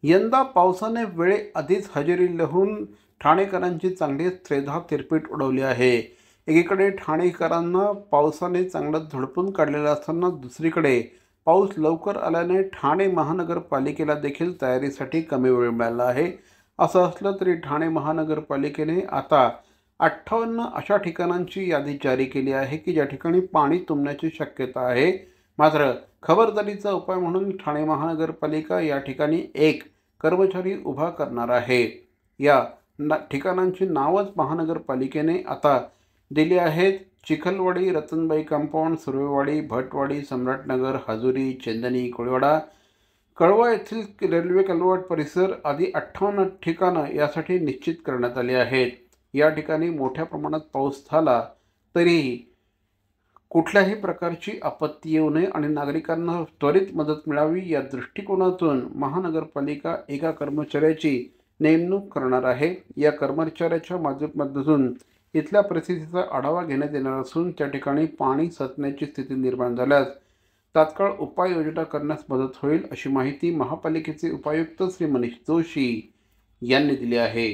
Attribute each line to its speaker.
Speaker 1: यंदा पावसाने वेळेआधीच हजेरी लावून ठाणेकरांची चांगलीच त्रेधा तिरपीट उडवली आहे। एकीकडे ठाणेकरांना पावसाने चांगलंच झोडपून काढलेलं असताना दुसरीकडे पाऊस लवकर आल्याने ठाणे महानगरपालिकेला देखील तयारीसाठी कमी वेळ मिळाला आहे। असं असलं तरी ठाणे महानगरपालिकेने आता 58 अशा ठिकाणांची यादी जारी केली आहे की ज्या ठिकाणी पाणी तुंबण्याची शक्यता आहे। मात्र खबरदारीचा उपाय म्हणून ठाणे महानगरपालिका या ठिकाणी एक कर्मचारी उभा करणार आहे। या ठिकाणांची नावच महानगरपालिकेने आता दिली आहेत। चिखलवाडी, रतनबाई कंपाऊंड, सुर्वेवाडी, भटवाडी, सम्राटनगर, हजुरी, चंदनी, कोळीवाडा, कळवा येथील रेल्वे कलवाट परिसर आदी 58 ठिकाणं यासाठी निश्चित करण्यात आली आहेत। या ठिकाणी मोठ्या प्रमाणात पाऊस झाला तरीही कुठल्याही प्रकारची आपत्ती येऊ नये आणि नागरिकांना त्वरित मदत मिळावी या दृष्टिकोनातून महानगरपालिका एका कर्मचाऱ्याची नेमणूक करणार आहे। या कर्मचाऱ्याच्या माध्यमातून इथल्या परिस्थितीचा आढावा घेण्यात येणार असून त्या ठिकाणी पाणी साचण्याची स्थिती निर्माण झाल्यास तात्काळ उपाययोजना करण्यास मदत होईल, अशी माहिती महापालिकेचे उपायुक्त श्री मनीष जोशी यांनी दिली आहे।